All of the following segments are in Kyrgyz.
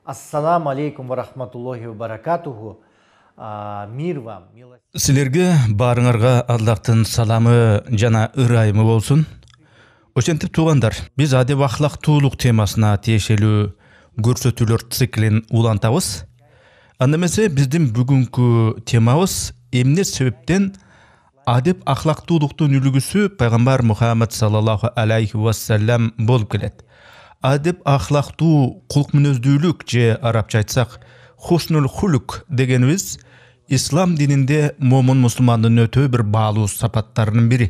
Ассаламу алейкум ва рахматуллахи ва баракатуху. Мир вам, милость. Силерге барыңарга Аллахтын саламы жана ырайымы болсун. Ошентип туугандар, биз адеп ахлактуулук темасына тиешелүү көрсөтүүлөр циклин улантабыз. Анда эмесе биздин бүгүнкү темабыз эмне себептен адеп ахлактуулуктун үлгүсү пайгамбар Мухаммад саллаллаху алейхи ва саллям болуп келет. Адеп ахлактуу кулк мүнөздүүлүк же арабча айтсак хуснул хулук дегенибиз ислам дининде момун мусулмандын өтө бир баалуу сапаттарынын бири.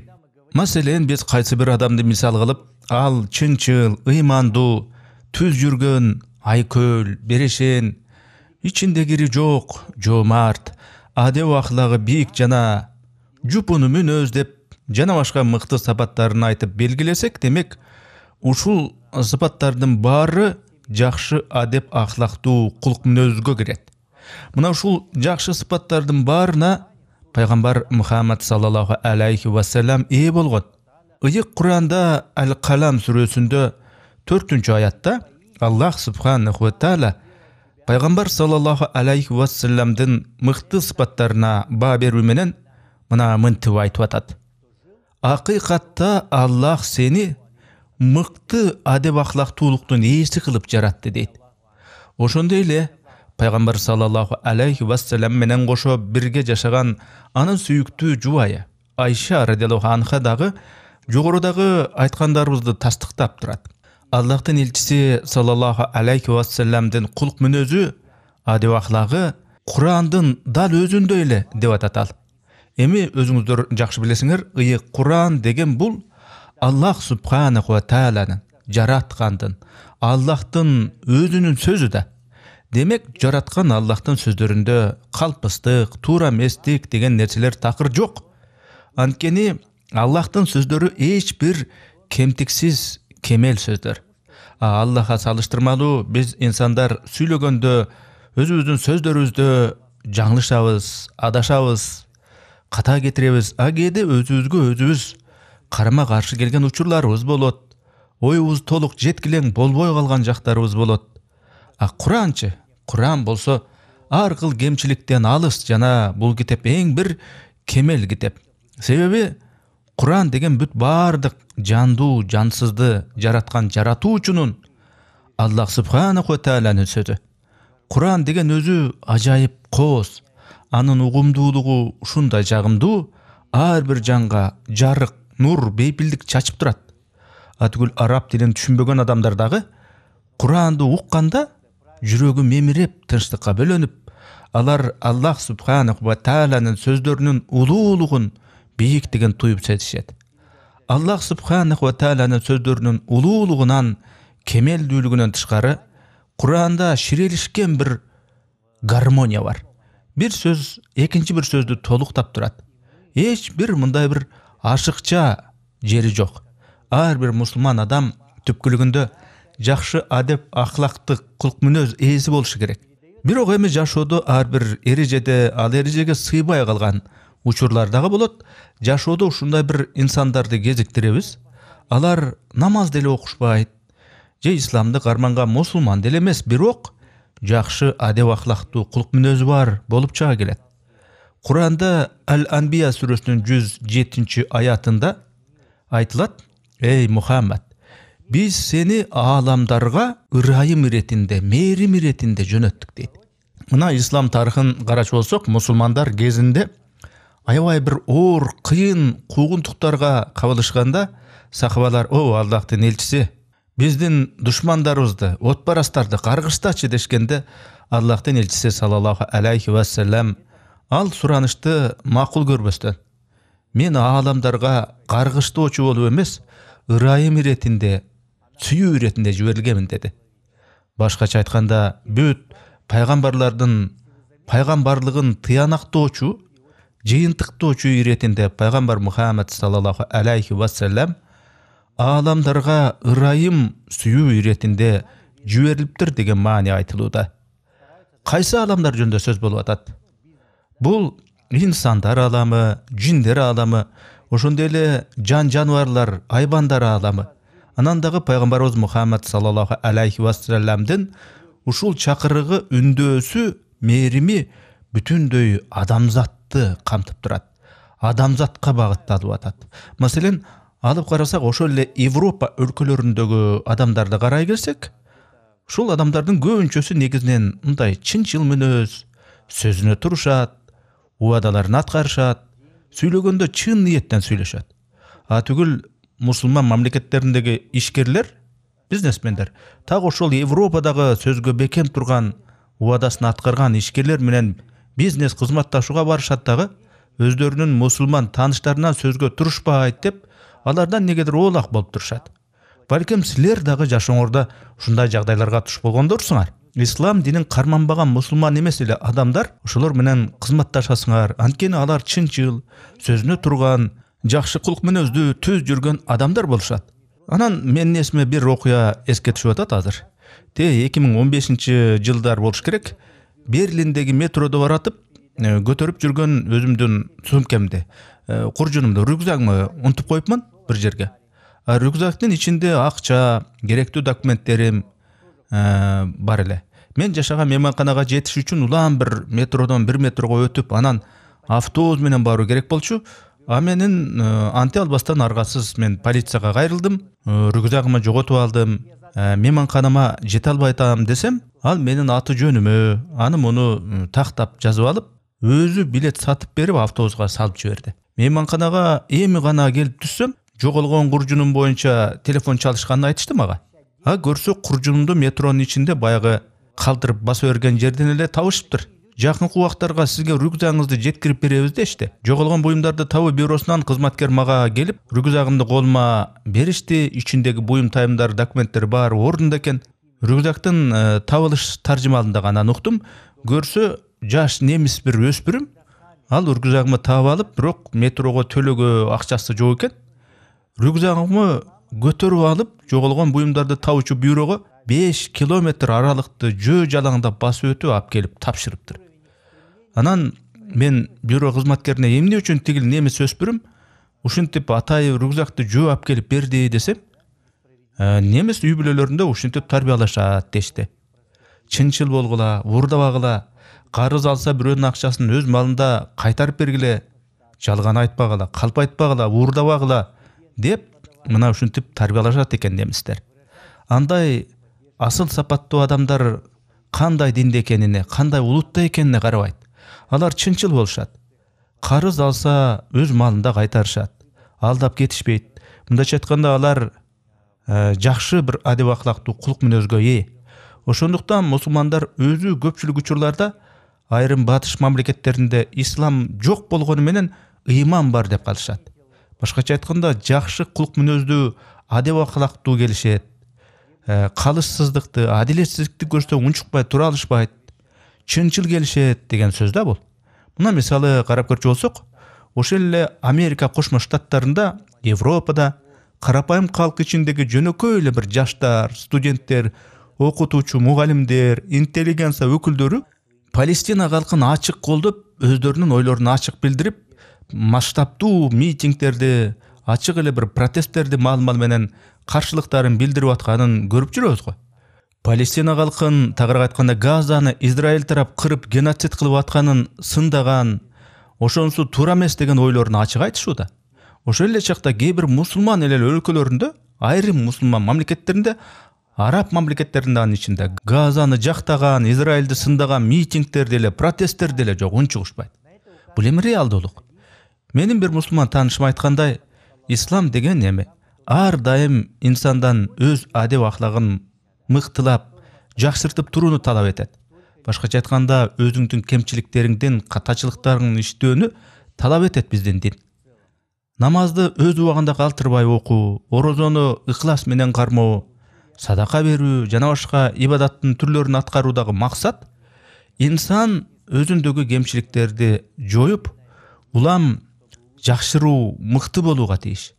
Маселен биз кайсы бир адамды мисал кылып, ал чынчыл, ыймандуу, түз жүргөн, айкөл, берешен, ичинде кири жок, жомарт, адеп ахлагы бийик жана жупуну мүнөз деп жана башка мыкты сапаттарын айтып белгилесек, демек ушул сапаттардын баары жакшы адеп ахлактуу кулк мүнөзгө кирет. Мына ушул жакшы сапаттардын баарына пайгамбар Мухаммад саллаллаху алейхи ва саллям ээ болгон. Ыйык Куранда Ал-Калам сүрөсүндө 4-аятта Аллах субханаху ва таала пайгамбар саллаллаху алейхи ва саллямдын мыкты сапаттарына баа берүү менен мына мынтип айтып атат. Акыйкатта Аллах сени мыкты адеп ахлактуулуктун ээси кылып жаратты дейт. Ошондой эле пайгамбар саллаллаху алейхи ва саллям менен кошо бирге жашаган анын сүйүктүү жубайы Айша радиаллаху анха дагы жогорудагы айткандарыбызды тастыктап турат. Аллахтын элчиси саллаллаху алейхи ва саллямдын кулк мүнөзү адеп ахлагы Курандын дал өзүндөй эле деп атат ал. Эми өзүңүздөр жакшы билесиңер, ыйык Куран деген бул Аллах субханаху ва тааланын жараткандын, Аллахтын өзүнүн сөзү да. Демек, жараткан Аллахтын сөздөрүндө калпыстык, туура эместик деген нерселер такыр жок. Анткени Аллахтын сөздөрү эч бир кемтиксиз, кемел сөздөр. Аллахка салыштырмалуу биз инсандар сүйлөгөндө өзүбүздүн сөздөрүбүздө жаңылышабыз, адашабыз, ката кетиребиз. Кээде өзүбүзгө өзүбүз карама каршы келген учурларыбыз болот. Оюбуз толук жеткилең болбой калган жактарыбыз болот. Куранчы, Куран болсо ар кыл кемчиликтен алыс жана бул китеп эң бир кемел китеп. Себеби Куран деген бүт баардык жандуу, жансызды жараткан жаратуучунун Аллах субханаху ва тааланын сөзү. Куран деген өзү ажайып коос. Анын угумдуулугу ушундай жагымдуу, ар бир жанга жарык, нур, бейпилдик чачып турат. Атүгүл араб тилин түшүнбөгөн адамдар дагы Куранды укканда жүрөгү мемиреп, тынчтыкка бөлөнүп, алар Аллах субханаху ва тааланын сөздөрүнүн улуулугун, бийиктигин туюп сезишет. Аллах субханаху ва тааланын сөздөрүнүн улуулугунан, кемелдүүлүгүнөн тышкары Куранда ширелишкен бир гармония бар. Бир сөз экинчи бир сөздү толуктап турат. Эч бир мындай бир ашыкча жери жок. Ар бир мусулман адам түпкүлүгүндө жакшы адеп ахлактык кулк мүнөз ээси болушу керек. Бирок эми жашоодо ар бир эрежеде ал эрежеге сыйбай калган учурлар дагы болот. Жашоодо ушундай бир инсандарды кезиктиребиз. Алар намаз деле окушпайт, же исламды карманган мусулман деле эмес, бирок жакшы адеп ахлактуу кулк мүнөзү бар болуп чыга келет. Куранда Ал-Анбия сүрөсүнүн 107-аятында айтылат: "Эй Мухаммад, биз сени ааламдарга ырайым иретинде, мээрим иретинде жөнөттүк" дейт. Мына ислам тарыхын карачу болсок, мусулмандар кезинде аябай бир оор, кыйын куугунтуктарга кабылышканда сахабалар: "О, Аллахтын элчиси, биздин душмандарыбызды, отбарастарды каргыштачы" дешкенде, Аллахтын элчиси саллаллаху алейхи ва саллям ал суранышты макул көрбөстөн: "Мен ааламдарга каргыштоочу болуп эмес, ырайым иретинде, сүйүү иретинде жиберилгенмин" деди. Башкача айтканда, бүт пайгамбарлардын пайгамбарлыгын тыянактоочу, жыйынтыктоочу иретинде пайгамбар Мухаммад саллаллаху алейхи ва саллям ааламдарга ырайым, сүйүү иретинде жиберилиптир деген маани айтылууда. Кайсы ааламдар жөнүндө сөз болуп атат? Бул инсандар ааламы, жиндер ааламы, ошондой эле жан жаныбарлар, айбандар ааламы. Анан дагы пайгамбарыбыз Мухаммад саллаллаху алейхи ва саллямдын ушул чакырыгы үндөсү мээрими бүтүндөй адамзатты камтып турат, адамзатка багытталып атат. Маселен, алып карасак, ошол эле Европа өлкөлөрүндөгү адамдарды карай келсек, ушул адамдардын көбүнчөсү негизинен мындай чынчыл мүнөз, сөзүнө турушат, убадаларын аткарышат, сүйлөгөндө чын ниеттен сүйлөшөт. Түгүл мусулман мамлекеттериндеги ишкерлер, бизнесмендер так ошол Европадагы сөзгө бекем турган, убадасын аткарган ишкерлер менен бизнес кызматташууга барышат дагы, өздөрүнүн мусулман тааныштарынан сөзгө турушпайт деп, алардан негедир оолак болуп турушат. Балким силер дагы жашооңордо ушундай жагдайларга туш болгондорсуңар. Ислам динин карманбаган мусулман эмес эле адамдар ошолор менен кызматташасыңар. Анткени алар чынчыл, сөзүнө турган, жакшы кулк мүнөздүү, түз жүргөн адамдар болушат. Анан менин эсиме бир окуя эске түшүп атат азыр. 2015-жылдар болуш керек. Берлиндеги метродо баратып, көтөрүп жүргөн өзүмдүн сумкемди, куржунумду, рюкзагымды унутуп коюпмун бир жерге. Рюкзактын ичинде акча, керектүү документтерим бар эле. Мен жашаган мейманканага жетиш үчүн улам бир метродон 1 метрго өтүп, анан автобус менен баруу керек болчу. Менин анте албастан аргасыз мен полицияга кайрылдым, рюкзагымды жоготуп алдым. Мейманканама жете албай атам десем, ал менин аты жөнүмө, аны муну тактап жазып алып, өзү билет сатып берип автобуска салып жиберди. Мейманканага эми гана келип түшсөм, жоголгон куржунум боюнча телефон чалышканын айтышты мага. Көрсө куржунумду метронун ичинде баягы калтырып баса берген жерден эле табышыптыр. Жакынкы убактарга сизге рюкзагыңызды жеткирип беребиз дешти. Жоголгон буюмдарды табуу бюросунан кызматкер мага келип, рюкзагымды колума беришти. Ичиндеги буюм тайымдар, документтер баары ордунда экен. Рюкзактын табылыш таржымалында гана уктум. Көрсө жаш немис бир өспүрүм. Ал рюкзагымды таап алып, бирок метрого төлөгө акчасы жок экен. Рюкзагымды көтөрүп алып, жоголгон буюмдарды табуучу бюрого 5 километр аралыкты жөө жалаңдап басып өтүп алып келип тапшырыптыр. Анан мен бюро кызматкерине эмне үчүн тигил немис өспүрүм ушинтип атайы рюкзакты жөө алып келип берди десем, немис үй бүлөлөрүндө ушинтип тарбиялашат дешти. Чынчыл болгула, уурдабагыла, карыз алса бирөөнүн акчасын өз малында кайтарып бергиле, жалган айтпагыла, калп айтпагыла, уурдабагыла деп мына ушинтип тарбиялашат экен немистер. Андай асыл сапаттуу адамдар кандай динде экенине, кандай улутта экенине карабайт. Алар чынчыл болушат. Карыз алса өз малында кайтарышат. Алдап кетишпейт. Мындайча айтканда алар жакшы бир адеп акылактуу кулк мүнөзгө ээ. Ошондуктан мусулмандар өзү көпчүлүк учурларда айрым батыш мамлекеттеринде ислам жок болгону менен ыйман бар деп калышат. Башкача айтканда жакшы кулк мүнөздүү адеп акылактуу келишет. Калышсыздыкты, адилетсиздикти көрсө унчукпай тура алышпайт. Чынчыл келишет деген сөз да бул. Мына мисалы карап көрчү болсок, ошол эле Америка Кошмо Штаттарында, Европада карапайым калк ичиндеги жөнөкөй эле бир жаштар, студенттер, окутуучу, мугалимдер, интеллигенция өкүлдөрү Палестина калкын ачык колдоп, өздөрүнүн ойлорун ачык билдирип, масштабтуу митингдерди, ачык эле бир протесттерди маал-мал менен каршылыктарын билдирип атканын көрүп жүрөбүз го. Палестина калкын, тагыраак айтканда Газаны Израиль тарап кырып геноцид кылып атканын сындаган, ошонусу туура эмес деген ойлорун ачык айтышууда. Ошол эле чакта кээ бир мусулман эл өлкөлөрүндө, айрым мусулман мамлекеттеринде, араб мамлекеттеринде анын ичинде Газаны жактаган, Израилди сындаган митингдер деле, протесттер деле жок, унчугушпайт. Бул эми реалдуулук. Менин бир мусулман таанышым айткандай, ислам деген эми ар дайым инсандан өз адеп аклагын мыктылап, жакшыртып турууну талап этет. Башкача айтканда, өзүңдүн кемчиликтериңдин, катачылыктарыңдын иштөөнү талап этет биздин дин. Намазды өз убагында калтырбай окуу, орозону ыхлас менен кармоо, садака берүү жана башка ибадаттын түрлөрүн аткаруудагы максат инсан өзүндөгү кемчиликтерди жоюп, улам жакшыруу, мыкты болууга тийиш.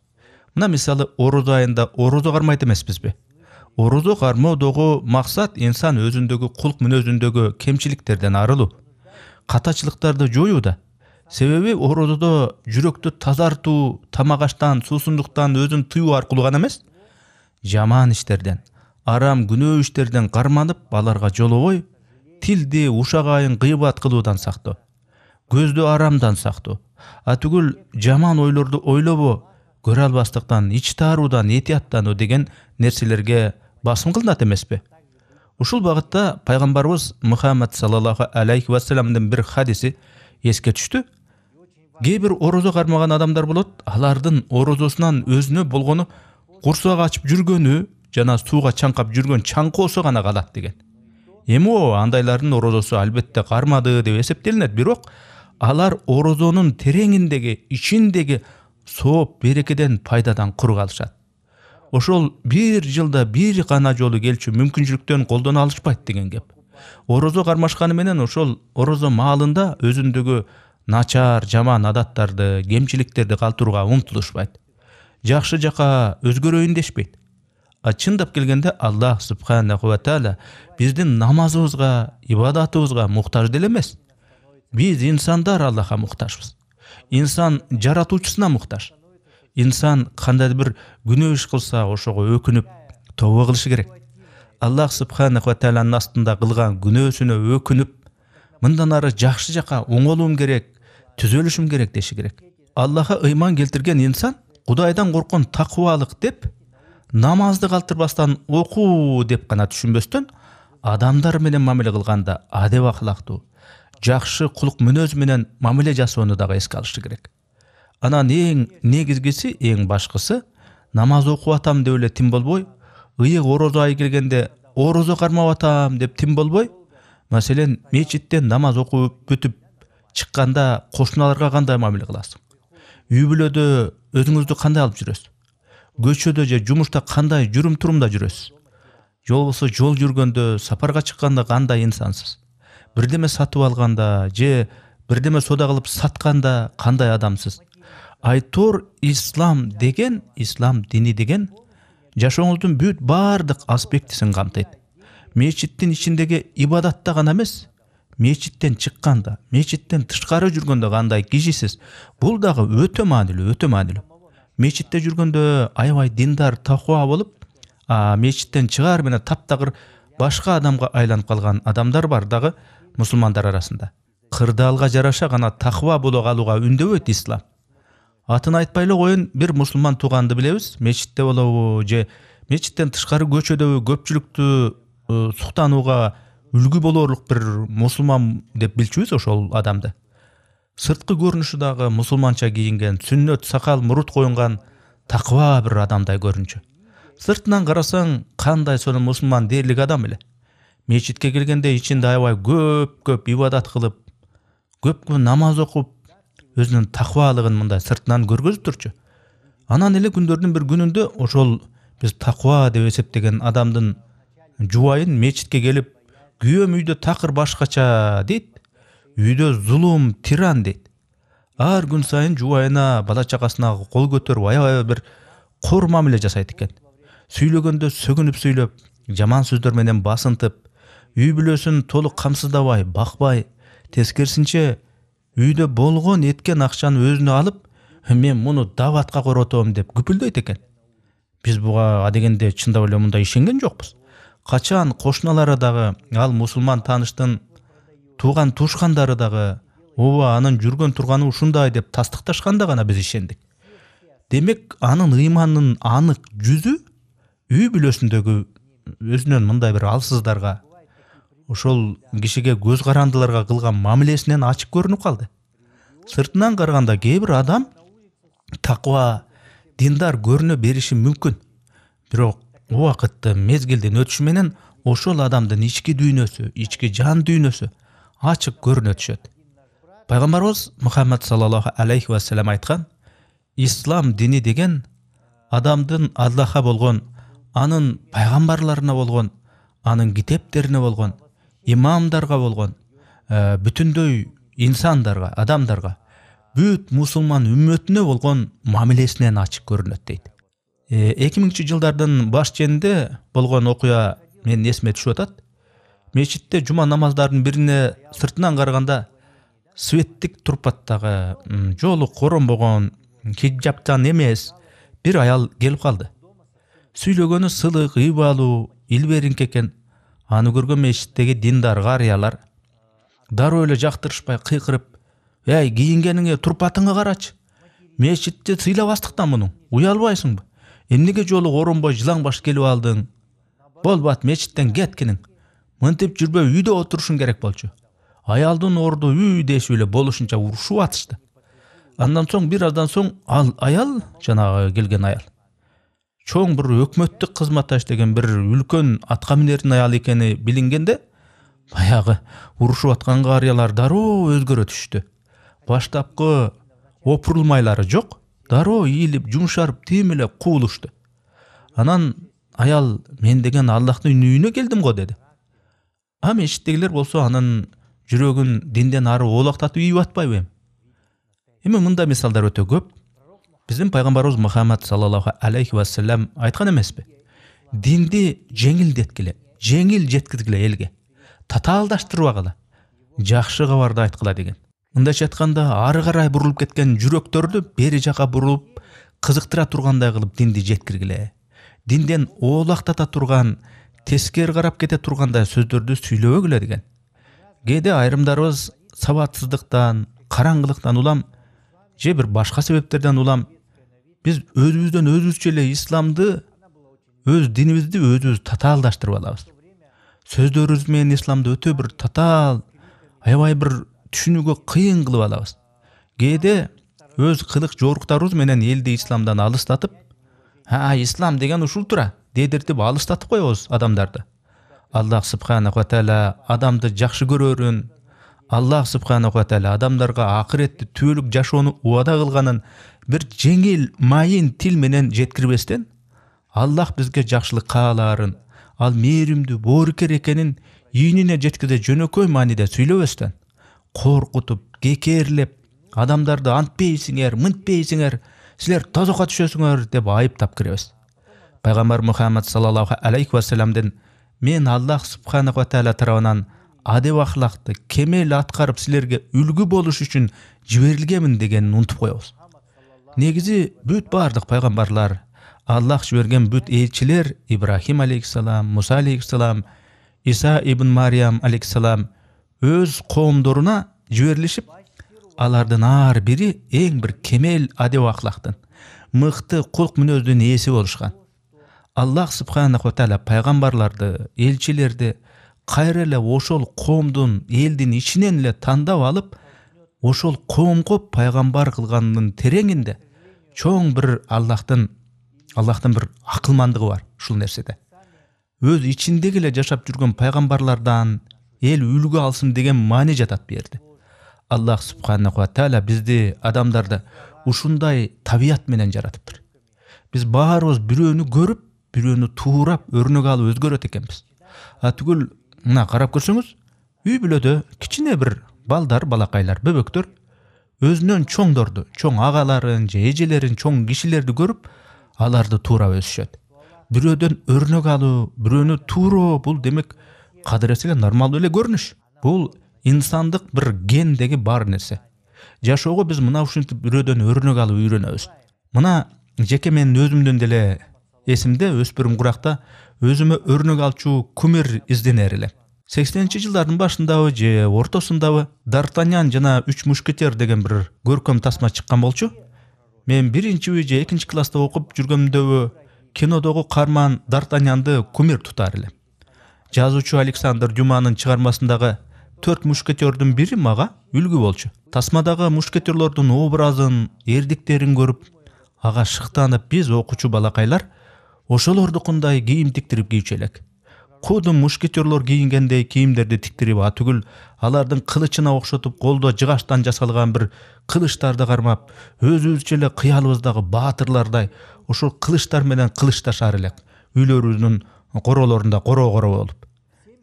Мына мисалы орозо айында орозо кармайт эмеспизби? Орозо кармоодогу максат инсан өзүндөгү кулк мүнөзүндөгү кемчиликтерден арылуу, катачылыктарды жоюу да. Себеби орозодо жүрөктү тазартуу, тамак аштан, суусундуктан өзүн тыюу аркылуу гана эмес, жаман иштерден, арам күнөө иштерден карманып, аларга жолобой, тилди ушагайын гыйбат кылуудан сактоо, көздү арамдан сактоо, атүгүл жаман ойлорду ойлобо, көрө албастыктан, ич тааруудан, этияттануу деген нерселерге басым кылынат эмеспи? Ушул багытта пайгамбарыбыз Мухаммад саллаллаху алейхи ва салламдын бир хадиси эске түштү. Кээ бир орозо кармаган адамдар болот, алардын орозосунан өзүнө болгону курсак ачып жүргөнү жана сууга чаңкап жүргөн чаңкоосу гана калат деген. Эми андайлардын орозосу албетте кармады деп эсептелинет, бирок алар орозонун тереңиндеги, ичиндеги сооп берекеден, пайдадан кур калышат. Ошол бир жылда бир гана жолу келчү мүмкүнчүлүктөн колдоно алышпайт деген кеп. Орозо кармашканы менен ошол орозо маалында өзүндөгү начар, жаман адаттарды, кемчиликтерди калтырууга умтулушпайт. Жакшы жака өзгөрөйүн дешпейт. Чындап келгенде Аллах субханаху ва таала биздин намазыбызга, ибадатыбызга муктаж деле эмес. Биз инсандар Аллахка муктажбыз. Инсан жаратуучусуна муктаж. Инсан кандай бир күнөө иш кылса, ошого өкүнүп, тооба кылышы керек. Аллах субханаху ва тааланын астында кылган күнөөсүнө өкүнүп, мындан ары жакшы жака оңолуум керек, түзөлүшүм керек деши керек. Аллахка ыйман келтирген инсан Кудайдан корккон такыбалык деп, намазды калтырбастан окуу деп гана түшүнбөстөн, адамдар менен мамиле кылганда адеп акылактуу, жакшы кулук мүнөз менен мамиле жасоону дагы эске алышы керек. Анан эң негизгиси, эң башкысы, намаз окуп атам деп эле тим болбой, ыйык орозо айы келгенде орозо кармап атам деп тим болбой, маселен, мечиттен намаз окуп бүтүп чыкканда кошуналарга кандай мамиле кыласың? Үй бүлөдө өзүңүздү кандай алып жүрөсүз? Көчөдө же жумушта кандай жүрүм турумда жүрөсүз? Же болбосо жол жүргөндө, сапарга чыкканда кандай инсансыз? Бирдеме сатып алганда же бирдеме соода кылып сатканда кандай адамсыз? Айтор ислам деген, ислам дини деген жашооңуздун бүт бардык аспектисин камтыйт. Мечиттин ичиндеги ибадатта гана эмес, мечиттен чыкканда, мечиттен тышкары жүргөндө кандай кишисиз, бул дагы өтө маанилүү, өтө маанилүү. Мечитте жүргөндө аябай диндар, таква болуп, мечиттен чыгаар менен таптагыр башка адамга айланып калган адамдар бар дагы мусулмандар арасында. Кырдаалга жараша гана таква боло калууга үндөбөйт ислам. Атын айтпай эле коеюн, бир мусулман тууганды билебиз, мечитте болобу же мечиттен тышкары көчөдө көпчүлүктү суктанууга үлгү болорлук бир мусулман деп билчүбүз ошол адамды. Сырткы көрүнүшү дагы мусулманча кийинген, сүннөт сакал мурут коюнган таква бир адамдай көрүнчү. Сыртынан карасаң кандай сонун мусулман дээрлик адам эле. Мечитке келгенде ичинде аябай көп ибадат кылып, көп намаз окуп, өзүнүн таквалыгын мындай сыртынан көргөзүп турчу. Анан эле күндөрдүн бир күнүндө ошол биз таква деп эсептеген адамдын жубайын мечитке келип, күйөөм үйдө такыр башкача дейт, үйдө зулум, тиран дейт. Ар күн сайын жубайына, бала чакасына кол көтөрүп, аябай бир кор мамиле жасайт экен. Сүйлөгөндө сөгүнүп сүйлөп, жаман сөздөр менен басынтып, үй бүлөсүн толук камсыздабай, бакпай, тескерисинче үйдө болгон эткен акчаны өзүнө алып, мен муну даватка коротом деп күпүлдөйт экен. Биз буга адегенде чындап эле мындай ишенген жокпуз. Качан кошуналары дагы, ал мусулман тааныштын тууган туушкандары дагы, ооба анын жүргөн турганы ушундай деп тастыкташканда гана биз ишендик. Демек, анын ыйманынын анык жүзү үй бүлөсүндөгү өзүнөн мындай бир алсыздарга, ошол кишиге көз карандыларга кылган мамилесинен ачык көрүнүп калды. Сыртынан караганда кээ бир адам таква, диндар көрүнө бериши мүмкүн. Бирок убакытты, мезгилдин өтүшү менен ошол адамдын ички дүйнөсү, ички жан дүйнөсү ачык көрүнө түшөт. Пайгамбарыбыз Мухаммад саллаллаху алейхи ва саллям айткан, ислам дини деген адамдын Аллахка болгон, анын пайгамбарларына болгон, анын китептерине болгон, имамдарга болгон, бүтүндөй инсандарга, адамдарга, бүт мусулман үммөтүнө болгон мамилесинен ачык көрүнөт дейт. 2000-жылдардын баш ченинде болгон окуя мен эсиме түшүп атат. Мечитте жума намаздардын бирине сыртынан караганда светтик турпаттагы, жолу коронбогон, хиджаптан эмес бир аял келип калды. Сүйлөгөнү сылык, ыйбалуу, илберинки экен. Аны көргөн мешиттеги диндар карыялар дароо эле жактырышпай кыйкырып: "Эй, кийингениңе, турпатыңа карачы. Мешитти сыйлабастыктан муну. Уялбайсыңбы? Эмнеге жолу оронбой жылаңбаш келип алдың? Болбот, мешиттен кеткиниң. Мынтип жүрбөй үйдө отурушуң керек болчу." Аялдын орду үй дешип эле болушунча урушуп атышты. Андан соң бир аздан соң аял, жанагы келген аял, чоң бир өкмөттүк кызматташ деген бир үлкөн атка минердин аял экени билингенде, баягы урушуп аткан карыялар дароо өзгөрө түштү. Баштапкы опурулмайлары жок, дароо ийилип, жумшарып, тим эле куулушту. Анан аял: "Мен деген Аллахтын үйүнө келдим го" деди. А мешиттегилер болсо анын жүрөгүн динден ары оолактатып ийип атпайбы? Эми мындай мисалдар өтө көп. Биздин пайгамбарыбыз Мухаммад саллаллаху алейхи ва саллям айткан эмеспи? Динди жеңилдеткиле, жеңил жеткизгиле элге. Татаалдаштырбагыла, жакшы кабарды айткыла деген. Мындайча айтканда, ары карай бурулуп кеткен жүрөктөрдү бери жака бурулуп, кызыктыра тургандай кылып динди жеткиргиле. Динден оолактата турган, тескери карап кете тургандай сөздөрдү сүйлөбөгүлө деген. Кээде айрымдарыбыз сабатсыздыктан, караңгылыктан улам, же бир башка себептерден улам биз өзүбүздөн өзүбүзчө эле исламды, өз динибизди өзүбүз татаалдаштырып алабыз. Сөздөрүбүз менен исламды өтө бир татаал, аябай бир түшүнүүгө кыйын кылып алабыз. Кээде өз кылык жоруктарыбыз менен элди исламдан алыстатып, ислам деген ушул тура дедиртип алыстатып коебуз адамдарды. Аллах субханаху ва тааля адамды жакшы көрөрүн, Аллах субханаху ва тааля адамдарга акыретти түбөлүк жашоону убада кылганын бир жеңил, майын тил менен жеткирбестен, Аллах бизге жакшылык каалаарын, ал мээримдүү, боорукер экенин ийинине жеткизе жөнөкөй мааниде сүйлөбөстөн, коркутуп, кекерлеп, адамдарды антпейсиңер, мынтпейсиңер, силер тозокко түшөсүңөр деп айыптап киребиз. Пайгамбар Мухаммад саллаллаху алейхи ва салламдын: "Мен Аллах субханаху ва тааля тарабынан адеп ахлакты кемел аткарып силерге үлгү болуш үчүн жиберилгенмин" дегенин унутуп коебуз. Негизи бүт бардык пайгамбарлар, Аллах жиберген бүт элчилер, Ибрахим алейхиссалам, Муса алейхиссалам, Иса ибн Мариям алейхиссалам өз коомдоруна жиберилишип, алардын ар бири эң бир кемел адеп ахлактын, мыкты кулк мүнөздүн ээси болушкан. Аллах субханаху ва тааля пайгамбарларды, элчилерди кайра эле ошол коомдун, элдин ичинен эле тандап алып, ошол коомго пайгамбар кылганынын тереңинде чоң бир Аллахтын бир акылмандыгы бар ушул нерседе. Өз ичиндеги эле жашап жүргөн пайгамбарлардан эл үлгү алсын деген маани жатат берди. Аллах субханаху ва тааля бизди, адамдарды ушундай табият менен жаратыптыр. Биз баарыбыз бирөөнү көрүп, бирөөнү туурап, өрнөк алып өзгөрөт экенбиз. Түгүл, мына карап көрсөңүз, үй бүлөдө кичине бир балдар, балакайлар, бөбөктөр өзүнөн чоңдорду, чоң агаларын же эжелерин, чоң кишилерди көрүп, аларды туурап өсүшөт. Бирөөдөн өрнөк алуу, бирөөнү тууроо, бул демек кадыресиге нормалдуу эле көрүнүш. Бул инсандык бир гендеги бар нерсе. Жашоого биз мына ушинтип бирөөдөн өрнөк алып үйрөнөбүз. Мына жеке менин өзүмдөн деле эсимде, өспүрүм куракта өзүмө өрнөк алчу кумир изденер элем. 80-жылдардын башындабы же ортосундабы Д'Артаньян жана 3 мушкетер деген бир көркөм тасма чыккан болчу. Мен 1-чи же 2-чи класста окуп жүргөндөгү кинодогу карман Д'Артаньянды кумир тутар элем. Жазуучу Александр Дюманын чыгармасындагы 4 мушкетердин бири мага үлгү болчу. Тасмадагы мушкетерлордун образын, эрдиктерин көрүп, ага шыктанып, биз окуучу балакайлар ошолордукундай кийим тиктирип кийчү элек. Кудум мушкетерлор кийингендей кийимдерди тиктирип, түгүл алардын кылычына окшотуп, колдо жыгачтан жасалган бир кылычтарды кармап, өзүбүзчө эле кыялыбыздагы баатырлардай ошол кылычтар менен кылычташар элек, үйлөрүнүн королорунда коро-коро болуп.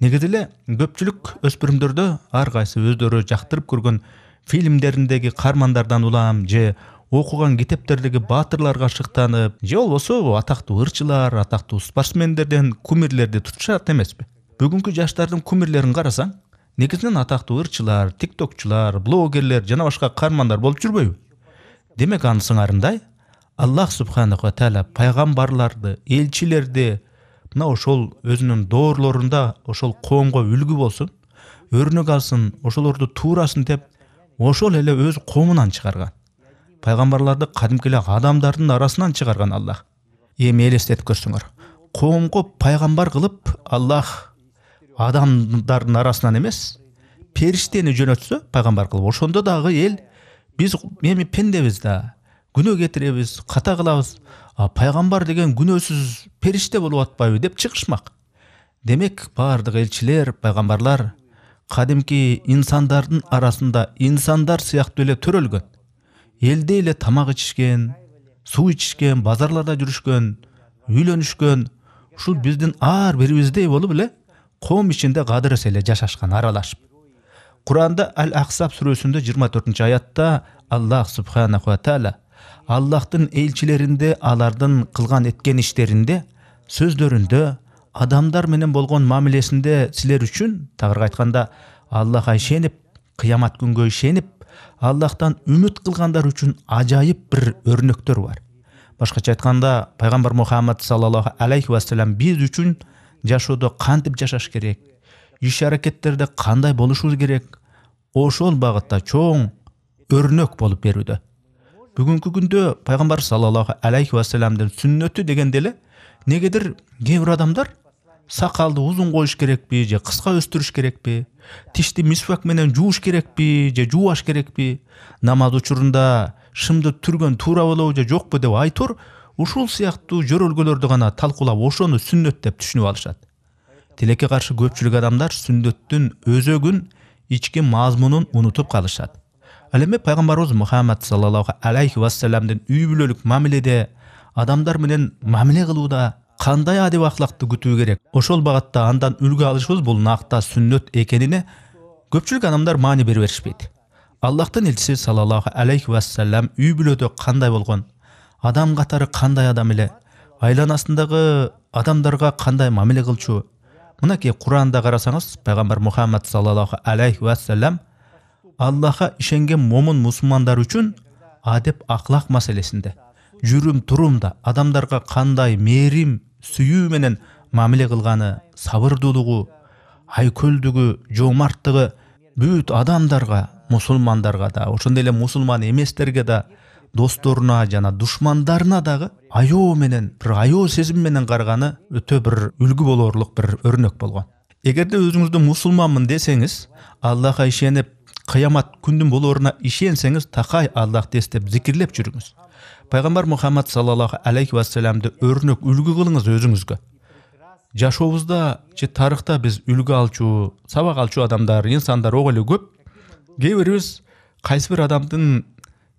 Негизи эле көпчүлүк өспүрүмдөрдө ар кайсы өздөрү жактырып көргөн фильмдериндеги кармандардан улам же окуган китептердеги баатырларга шыктанып, же болбосо атактуу ырчылар, атактуу спортсмендерден кумирлерди тутушат эмеспи? Бүгүнкү жаштардын кумирлерин карасаң, негизинен атактуу ырчылар, тиктокчулар, блогерлер жана башка кармандар болуп жүрбөйбү? Демек анын сыңарындай Аллах субханаху ва тааля пайгамбарларды, элчилерди мына ошол өзүнүн доорлорунда ошол коомго үлгү болсун, өрнөк алсын, ошолорду туурасын деп ошол эле өз коомунан чыгарган. Пайгамбарларды кадимки эле адамдардын арасынан чыгарган Аллах. Эми элестетип көрсөңөр. Коомго пайгамбар кылып Аллах адамдардын арасынан эмес, периштени жөнөтсө пайгамбар кылып, ошондо дагы эл биз эми пендебиз да, күнөө кетиребиз, ката кылабыз. Пайгамбар деген күнөөсүз периште болуп атпайбы деп чыгышмак. Демек, баардык элчилер, пайгамбарлар кадимки инсандардын арасында инсандар сыяктуу эле төрөлгөн. Элде эле тамак ичишкен, суу ичишкен, базарларда жүрүшкөн, үйлөнүшкөн, ушул биздин ар бирибиздей болуп эле коом ичинде кадыресе эле жашашкан, аралашып. Куранда Ал-Ахзаб сүрөсүндө 24-аятта Аллах субханаху ва тааля Аллахтын элчилеринде алардын кылган эткен иштеринде, сөздөрүндө, адамдар менен болгон мамилесинде силер үчүн, тагырга айтканда, Аллахка ишенип, кыямат күнгө ишенип, Аллахтан үмүт кылгандар үчүн ажайып бир өрнөктөр бар. Башкача айтканда, пайгамбар Мухаммад саллаллаху алейхи ва саллям биз үчүн жашоодо кантип жашаш керек, иш аракеттерде кандай болушубуз керек, ошол багытта чоң өрнөк болуп берүүдө. Бүгүнкү күндө пайгамбар саллаллаху алейхи ва саллямдын сүннөтү дегенде эле негедир кээ бир адамдар сакалды узун коюш керекпи же кыска өстүрүш керекпи, тишти мисвак менен жууш керекпи же жуубаш керекпи, намаз учурунда шымды түргөн туура болобу же жокпу деп айтор, ушул сыяктуу жөрөлгөлөрдү гана талкуулап ошону сүннөт деп түшүнүп алышат. Тилекке каршы көпчүлүк адамдар сүннөттүн өзөгүн, ички мазмунун унутуп калышат. Ал эми пайгамбарыбыз Мухаммад саллаллаху алейхи ва саллямдын үй бүлөлүк мамиледе, адамдар менен мамиле кылууда кандай адеп ахлакты күтүү керек? Ошол багытта андан үлгү алышыбыз бул накта сүннөт экенине көпчүлүк адамдар маани бере беришпейт. Аллахтын элчиси саллаллаху алейхи ва саллям үй бүлөдө кандай болгон, адам катары кандай адам эле, айланасындагы адамдарга кандай мамиле кылчу? Мынакей Куранда карасаңыз, пайгамбар Мухаммад саллаллаху алейхи ва саллям Аллахка ишенген момун мусулмандар үчүн адеп ахлак маселесинде, жүрүм турумда адамдарга кандай мээрим, сүйүү менен мамиле кылганы, сабырдуулугу, айкөлдүгү, жоомарттыгы бүт адамдарга, мусулмандарга да, ошондой эле мусулман эместерге да, досторуна жана душмандарына дагы аёо менен, бир аёо сезим менен караганы өтө бир үлгү болорлук бир өрнөк болгон. Эгерде өзүңүздү мусулманмын десеңиз, Аллахка ишенип, кыямат күндүн болоруна ишенсеңиз, такай Аллахты эстеп зикирлеп жүрүңүз. Пайгамбар Мухаммад саллаллаху алейхи ва саллямды өрнөк үлгү кылыңыз өзүңүзгө. Жашообузда же тарыхта биз үлгү алчу, сабак алчу адамдар, инсандар ого эле көп. Кээ бирибиз кайсы бир адамдын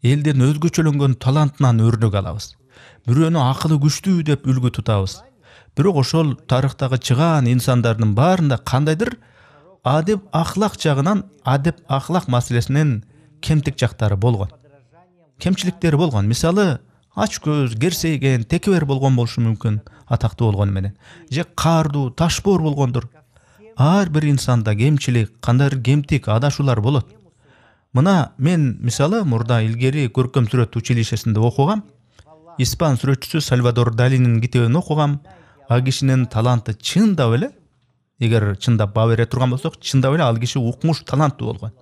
элден өзгөчөлөнгөн талантынан өрнөк алабыз. Бирөөнү акылы күчтүү деп үлгү тутабыз. Бирок ошол тарыхтагы чыгаан инсандардын баарында кандайдыр адеп ахлак жагынан, адеп ахлак маселесинен кемтик жактары болгон. Кемчиликтери болгон. Мисалы, ач көз, керсейген, текебер болгон болушу мүмкүн, атактуу болгону менен. Же каардуу, ташбоор болгондур. Ар бир инсанда кемчилик, кандайдыр кемтик, адашуулар болот. Мына мен мисалы мурда илгери көркөм сүрөт училищесинде окугам. Испан сүрөтчүсү Сальвадор Далинин китебин окугам. А кишинин таланты чындап эле, эгер чындап баа бере турган болсок, чындап эле ал киши укмуш, таланттуу болгон.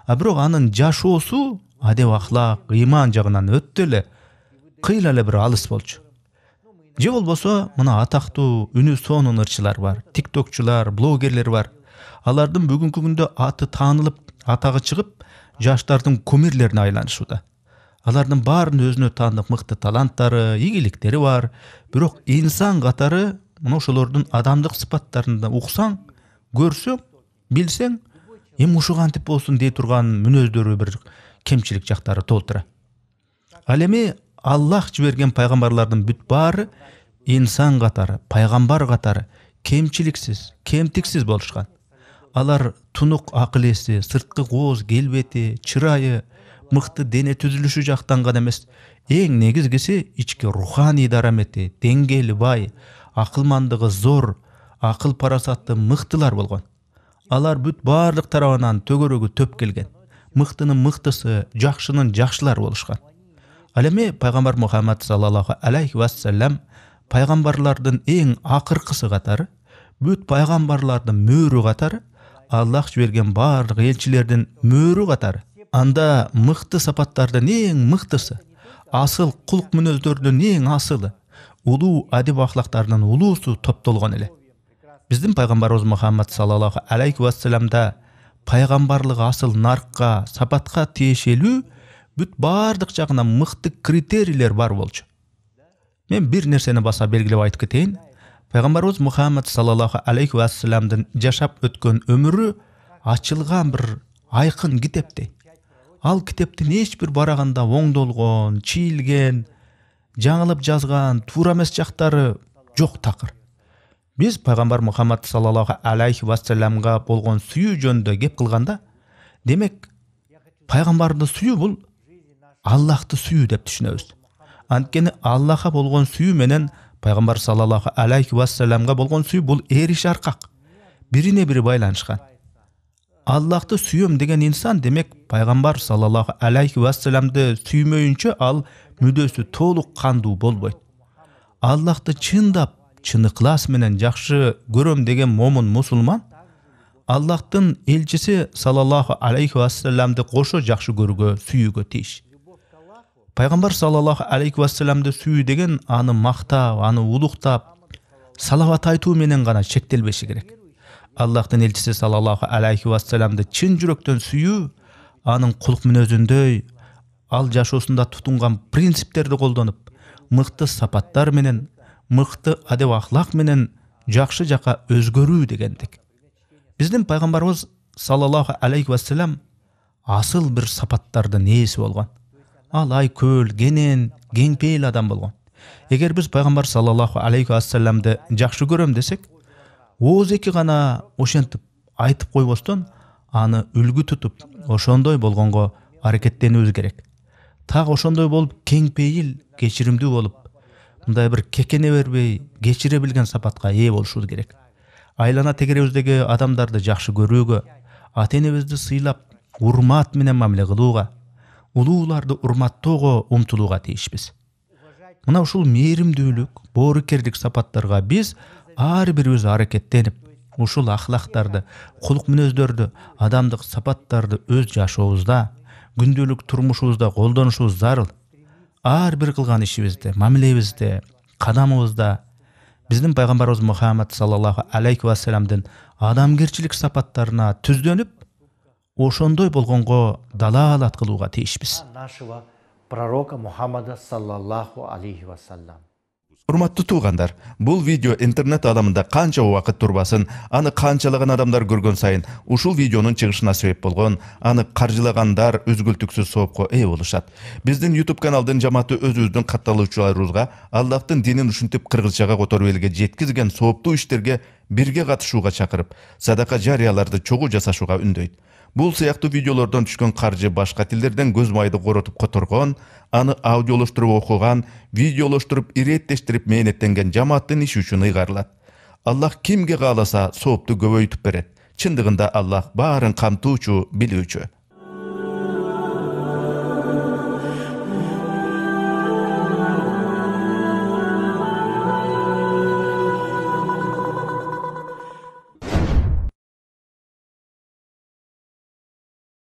А бирок анын жашоосу адеп ахлак, ыйман жагынан өтө эле кыйла эле бир алыс болчу. Же болбосо мына атактуу үнү сонун ырчылар бар, тиктокчулар, блогерлер бар. Алардын бүгүнкү күндө аты таанылып, атагы чыгып, жаштардын кумирлерине айланышууда. Алардын баарынын өзүнө таандык мыкты таланттары, ийгиликтери бар. Бирок инсан катары мына ошолордун адамдык сыпаттарында уксаң, көрсөң, билсең, эми ушу кантип болсун дей турган мүнөздөрү бир кемчилик жактары толтура. Ал эми Аллах жиберген пайгамбарлардын бүт баары инсан катары, пайгамбар катары кемчиликсиз, кемтиксиз болушкан. Алар тунук акыл эси, сырткы кооз келбети, чырайы, мыкты дене түзүлүшү жактан гана эмес, эң негизгиси ички руханий дарамети, деңгээли бай, акылмандыгы зор, акыл парасаты мыктылар болгон. Алар бүт баардык тарабынан төгөрөгү төп келген. Мыктынын мыктысы, жакшынын жакшылар болушкан. Ал эми пайгамбар Мухаммад саллаллаху алейхи ва саллям пайгамбарлардын эң акыркысы катары, бүт пайгамбарлардын мөөрү катары, Аллах жиберген барлык элчилердин мөөрү катары, анда мыкты сапаттардын эң мыктысы, асыл кулк мүнөздөрдүн эң асылы, улуу адеп ахлактардын улуусу топтолгон эле. Биздин пайгамбарыбыз Мухаммад саллаллаху алейхи ва саллямда пайгамбарлык асыл наркка, сапатка тиешелүү бүт бардык жагынан мыкты критерийлер бар болчу. Мен бир нерсени баса белгилеп айтып кетейин. Пайгамбарыбыз Мухаммад саллаллаху алейхи ва саллямдын жашап өткөн өмүрү ачылган бир айкын китептей. Ал китептин эч бир бараганда оңдолгон, чийилген, жаңылып жазган, туура эмес жактары жок такыр. Биз пайгамбар Мухаммад саллаллаху алейхи ва саллямга болгон сүйүү жөнүндө кеп кылганда, демек пайгамбарды сүйүү бул Аллахты сүйүү деп түшүнөбүз. Анткени Аллахка болгон сүйүү менен пайгамбар саллаллаху алейхи ва саллямга болгон сүйүү бул эриш аркак. Бирине бири байланышкан. Аллахты сүйөм деген инсан демек пайгамбар саллаллаху алейхи ва саллямды сүймөйүнчө ал мүдөөсү толук кандуу болбойт. Аллахты чындап, чын ыклас менен жакшы көрөм деген момун мусулман Аллахтын элчиси саллаллаху алейхи ва саллямды кошо жакшы көрүүгө, сүйүүгө тийиш. Пайгамбар саллаллаху алейхи ва саллямды сүйүү деген аны мактап, аны улуктап, салават айтуу менен гана чектелбеши керек. Аллахтын элчиси саллаллаху алейхи ва саллямды чын жүрөктөн сүйүү, анын кулк мүнөзүндөй, ал жашоосунда тутунган принциптерди колдонуп, мыкты сапаттар менен, мыкты адеп ахлак менен жакшы жака өзгөрүү дегендик. Биздин пайгамбарыбыз саллаллаху алейхи ва саллям асыл бир сапаттардын ээси болгон. Ал айкөл, кенен, кеңпейил адам болгон. Эгер биз пайгамбар саллаллаху алейхи ва саллямды жакшы көрөм десек, ооз-эки гана ошентип айтып койбостон, аны үлгү тутуп, ошондой болгонго аракеттенүүбүз керек. Так ошондой болуп, кеңпейил, кечиримдүү болуп, мындай бир кекене бербей, кечире билген сапатка ээ болушубуз керек. Айлана тегеребиздеги адамдарды жакшы көрүүгө, ата-энебизди сыйлап, урмат менен мамиле кылууга, улууларды урматтоого умтулууга тийишпиз. Мына ушул мээримдүүлүк, боорукерлик сапаттарга биз ар бирибиз аракеттенип, ушул ахлактарды, кулк мүнөздөрдү, адамдык сапаттарды өз жашообузда, күндөлүк турмушубузда колдонушубуз зарыл. Ар бир кылган ишибизде, мамилебизде, кадамыбызда биздин пайгамбарыбыз Мухаммад саллаллаху алейхи ва саллямдын адамгерчилик сапаттарына түздөнүп, ошондой болгонго далаалат кылууга тийишпиз. Нашего пророка Мухаммада саллаллаху алейхи ва саллям. Урматтуу туугандар, бул видео интернет аламында канча убакыт турбасын, аны канчалаган адамдар көргөн сайын ушул видеонун чыгышына себеп болгон, аны каржылагандар үзгүлтүксүз соопко ээ болушат. Биздин YouTube каналдын жамааты өзүбүздүн катталуучуларыбызга Аллахтын динин ушинтип кыргызчага которуп элге жеткизген сооптуу иштерге бирге катышууга чакырып, садака жарыяларды чогуу жасашууга үндөйт. Бул сыяктуу видеолордон түшкөн каржы башка тилдерден көз майды коротуп которгон, аны аудиолоштуруп окуган, видеолоштуруп иреттештирип мээнеттенген жамааттын иши үчүн ыйгарылат. Аллах кимге кааласа соопту көбөйтүп берет. Чындыгында Аллах баарын камтуучу, билүүчү.